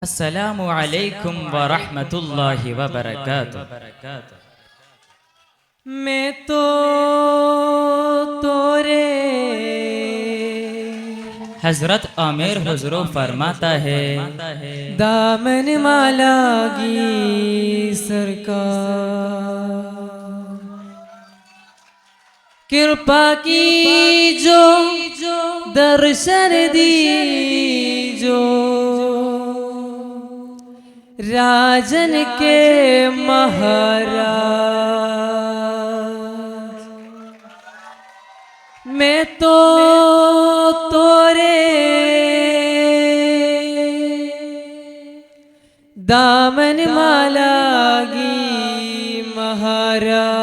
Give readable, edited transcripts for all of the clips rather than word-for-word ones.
अस्सलामु अलैकुम व रहमतुल्लाहि व बरकातुहू। मैं तो तोरे हजरत आमिर हुजूर फरमाता है, दामन माला की सरकार कृपा की जो दर्शन दी जो राजन के महाराज। मैं तो तोरे दामन माला की महाराज।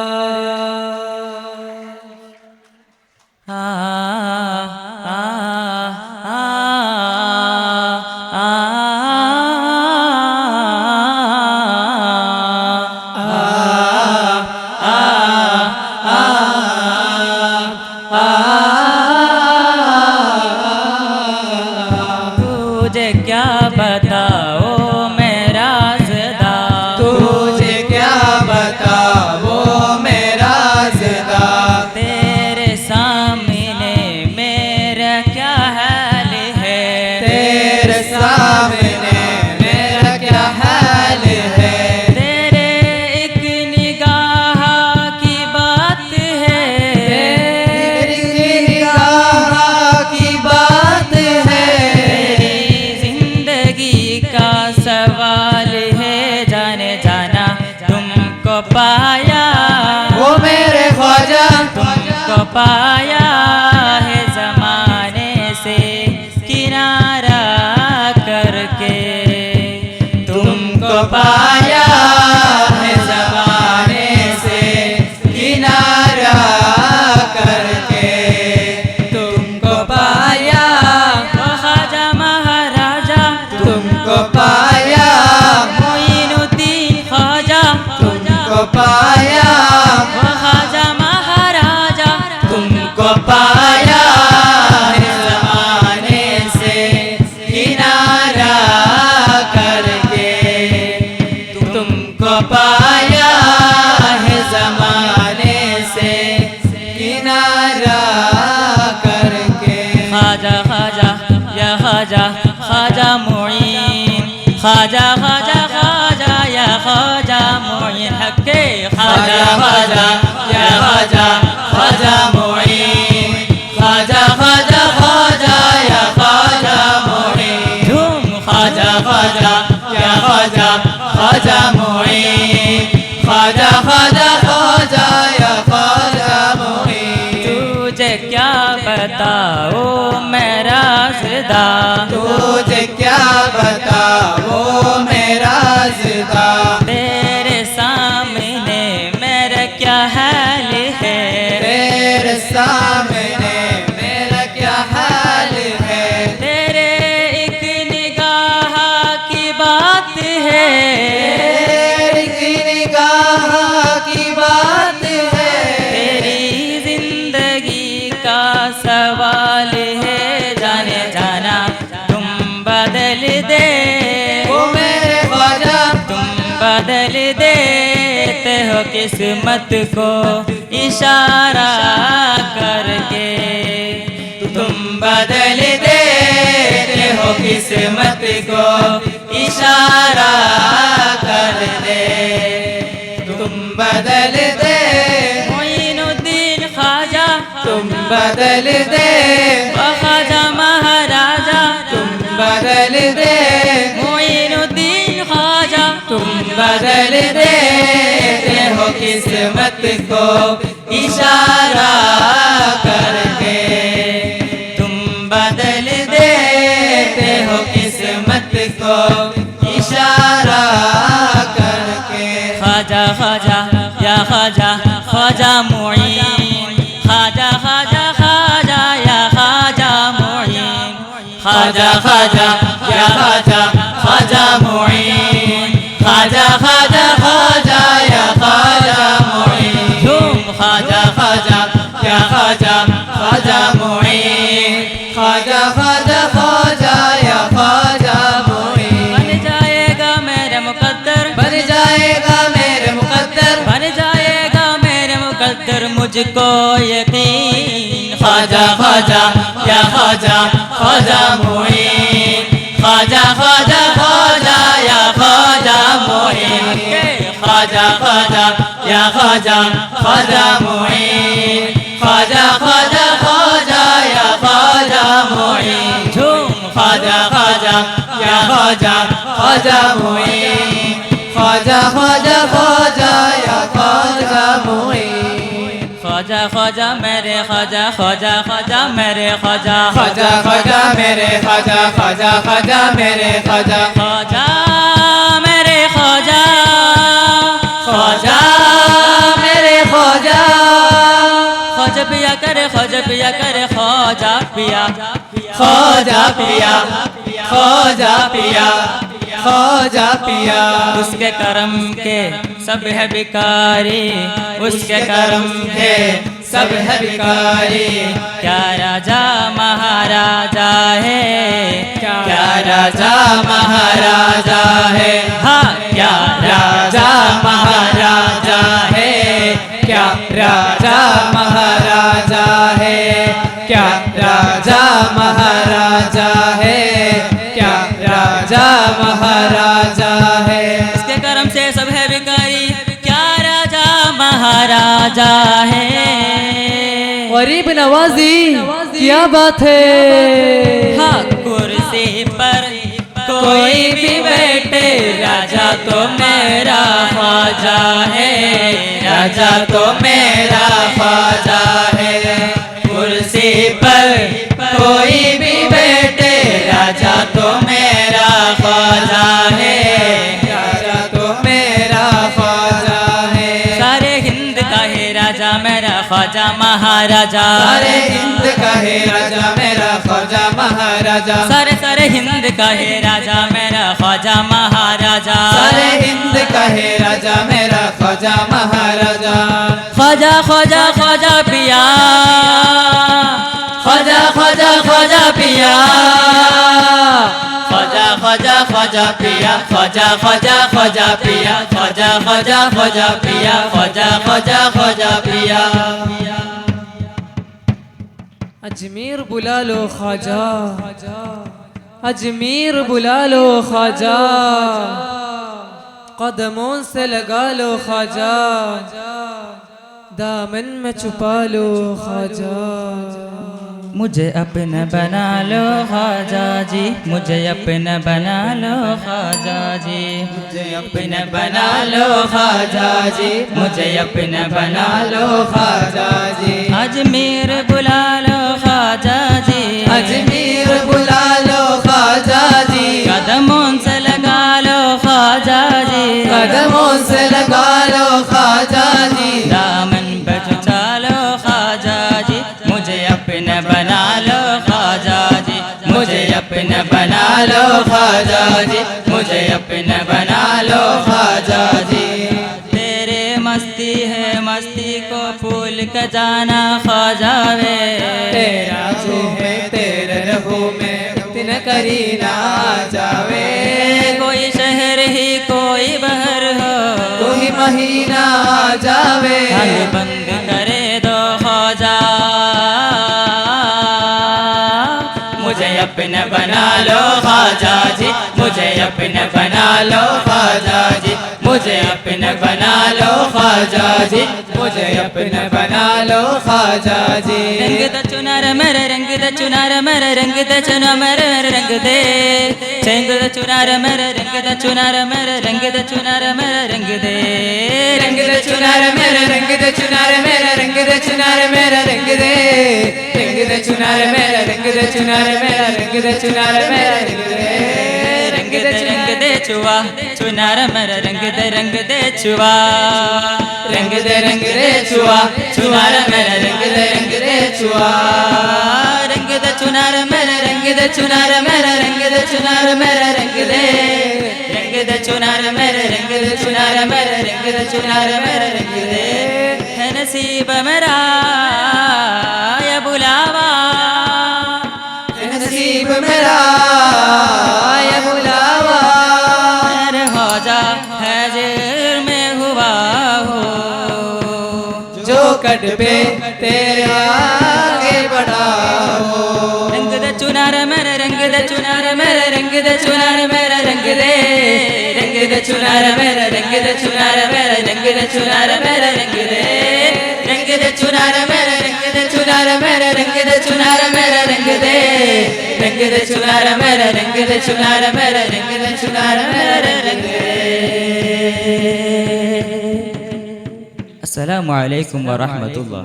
तुझे क्या बताओ मेरा ज़िदा, तुझे क्या बताओ मेरा ज़िदा, तेरे सामने मेरा क्या हाल है, तेरे सामने मेरा क्या हाल है। तेरे एक निगाह की बात है, तेरी निगाह की बात है, जिंदगी का सवाल है, जाने जाना तुमको पाया, वो मेरे ख्वाजा तुमको पाया है जमाने से किनारा करके, तुमको पाया है ज़माने से किनारा करके, तुमको पाया, ओ ख्वाजा महाराजा तुमको पाया, मोइनुद्दीन ख्वाजा, तुमको पाया, ओ ख्वाजा महाराजा तुमको पाया है ज़माने से किनारा करके, तुमको पाया है ज़माने से किनारा करके। ख्वाजा ख्वाजा या ख्वाजा ख्वाजा मुईन, ख्वाजा ख्वाजा ख्वाजा या ख्वाजा मुईन हक़े ख्वाजा ख्वाजा या ख्वाजा ख्वाजा मुईन, ख्वाजा ख्वाजा ख्वाजा या ख्वाजा मुईन, धूम ख्वाजा ख्वाजा या ख्वाजा ख्वाजा मुईन, ख्वाजा ख्वाजा ख्वाजा या ख्वाजा मुईन। तुझे क्या बताओ मेरा ज़िदा, तुझे क्या बताओ मेरा ज़िदा, तेरे सामने मेरा क्या हाल है, तेरे सामने मेरा क्या हाल है। तेरे एक निगाह की बात है, तेरी निगाह की बात है, तेरी जिंदगी का सवाल है, जाने जाना तुम बदल दे, वो मेरे ख्वाजा तुम बदल देते हो किस्मत को इशारा करके, तुम बदल देते हो किस्मत को इशारा कर दे, तुम बदल दे, मोइनुद्दीन ख्वाजा, तुम बदल दे, ओ ख्वाजा महाराजा, तुम बदल दे, मोइनुद्दीन ख्वाजा, तुम बदल देते हो किस्मत को इशारा करके, तुम बदल देते हो किस्मत को इशारा करके। ख्वाजा ख्वाजा या ख्वाजा ख्वाजा मुईन, ख्वाजा ख्वाजा ख्वाजा या ख्वाजा मुईन, ख्वाजा ख्वाजा या ख्वाजा ख्वाजा मुईन, ख्वाजा ख्वाजा ख्वाजा या ख्वाजा मुईन, धूम ख्वाजा ख्वाजा या ख्वाजा ख्वाजा मुईन, ख्वाजा ख्वाजा ख्वाजा या ख्वाजा मुईन। बन जा मुझको यकीन ख्वाजा ख्वाजा या ख्वाजा ख्वाजा मोइन ख्वाजा ख्वाजा ख्वाजा या ख्वाजा मोइन ख्वाजा ख्वाजा या ख्वाजा ख्वाजा मोइन ख्वाजा ख्वाजा ख्वाजा या ख्वाजा मोइन झूम ख्वाजा ख्वाजा या ख्वाजा ख्वाजा मोइन ख्वाजा ख्वाजा ख्वाजा या ख्वाजा मोइन ख्वाजा ख्वाजा मेरे ख्वाजा ख्वाजा ख्वाजा मेरे ख्वाजा ख्वाजा ख्वाजा मेरे ख्वाजा ख्वाजा ख्वाजा मेरे ख्वाजा ख्वाजा मेरे ख्वाजा ख्वाजा मेरे ख्वाजा ख्वाजा पिया करे ख्वाजा पिया करे ख्वाजा पिया ख्वाजा पिया ख्वाजा पिया ख्वाजा पिया उसके करम के सब है भिखारी उसके करम के सब है भिखारी क्या राजा महाराजा है क्या राजा महाराजा है हाँ क्या राजा महाराजा है क्या राजा महाराजा है क्या राजा महाराजा है क्या राजा महाराजा है उसके करम से सब है भिखारी क्या राजा महाराजा है गरीब नवाजी क्या बात है हाँ कुर्सी पर कोई भी बैठे राजा तो मेरा ख्वाजा है राजा तो मेरा ख्वाजा है कुर्सी पर कोई भी बैठे राजा तो मेरा ख्वाजा है राजा तो मेरा ख्वाजा है सारे हिंद का है राजा मेरा ख्वाजा महाराजा सारे हिंद का है राजा मेरा ख्वाजा महाराजा सारे सारे हिंद का है राजा मेरा ख्वाजा महाराजा सारे हिंद का है राजा मेरा ख्वाजा महाराजा ख्वाजा ख्वाजा ख्वाजा पिया ख्वाजा ख्वाजा ख्वाजा पिया ख्वाजा ख्वाजा ख्वाजा पिया ख्वाजा ख्वाजा ख्वाजा पिया ख्वाजा ख्वाजा ख्वाजा पिया ख्वाजा ख्वाजा ख्वाजा पिया अजमेर बुला लो ख्वाजा अजमेर बुला लो ख्वाजा कदमों से लगा लो ख्वाजा दामन में छुपा लो ख्वाजा मुझे अपना बना लो ख्वाजा जी मुझे अपना बना लो ख्वाजा जी मुझे अपना बना लो ख्वाजा जी मुझे अपना बना लो ख्वाजा जी अजमेर बुला लो ख्वाजा जी अजमेर बुला लो ख्वाजा जी कदमों से लगा लो ख्वाजा जी कदमों से लगा लो ख्वाजा जी दामन पे छुपा लो ख्वाजा जी मुझे अपना बना लो ख्वाजा जी मुझे अपना बना लो ख्वाजा जी मुझे अपना बना लो ख्वाजा जी तेरे मस्ती है मस्ती को फूल का जाना ख्वाजा वे तेरा जो है तेरे रहू में तिन करी ना जावे कोई शहर ही कोई बहर हो तू ही महीना आ जावे हल बंद करे दो ख्वाजा मुझे अपना बना लो ख्वाजा जी मुझे अपना बना लो ख्वाजा जी मुझे अपना बना लो ख्वाजा जी मुझे अपना बना लो ख्वाजा जी रंग द चुनार मेरे रंग द चुनार मेरे रंग द चुना मेरे रंग दे रंग द चुनार मेरे रंग द चुनार मेरे रंग द चुनार मेरे रंग दे रंग द चुनार मेरे रंग द चुनार मेरे रंग द चुनार मेरे रंग दे रंग द चुनार मेरे रंग द चुनार मेरे रंग द चुनार मेरे रंग दे रंग दे चुआ चुनार मेरे रंग दे चुआ रंग दे चुआ चुनार मेरे रंग दे चुआ रंग दे चुनार मेरे रंग दे चुनार मेरे रंग दे चुनार मेरे रंग दे रंग दे चुनार मेरे रंग दे चुनार मेरे रंग दे चुनार मेरे रंग दे है नसीब मेरा ये बुलावा नसीब मेरा ये बुलावा मेरे ख्वाजा हाजिर में हुआ हो जो चौखट पे तेरे आगे बढ़ाओ। रंग दे चुनार मेरे रंग दे चुनार मेरे रंग दे चुनार मेरे रंग दे चुनार मेरे रंग दे चुनार मेरे रंग दे चुनार मेरे रंग दे चुनार मेरे रंग दे चुनार मेरे रंग दे चुनार मेरे रंग दे चुनार मेरे रंग दे चुनार मेरे रंग दे चुनार मेरे रंग दे। अस्सलामु अलैकुम व रहमतुल्लाह।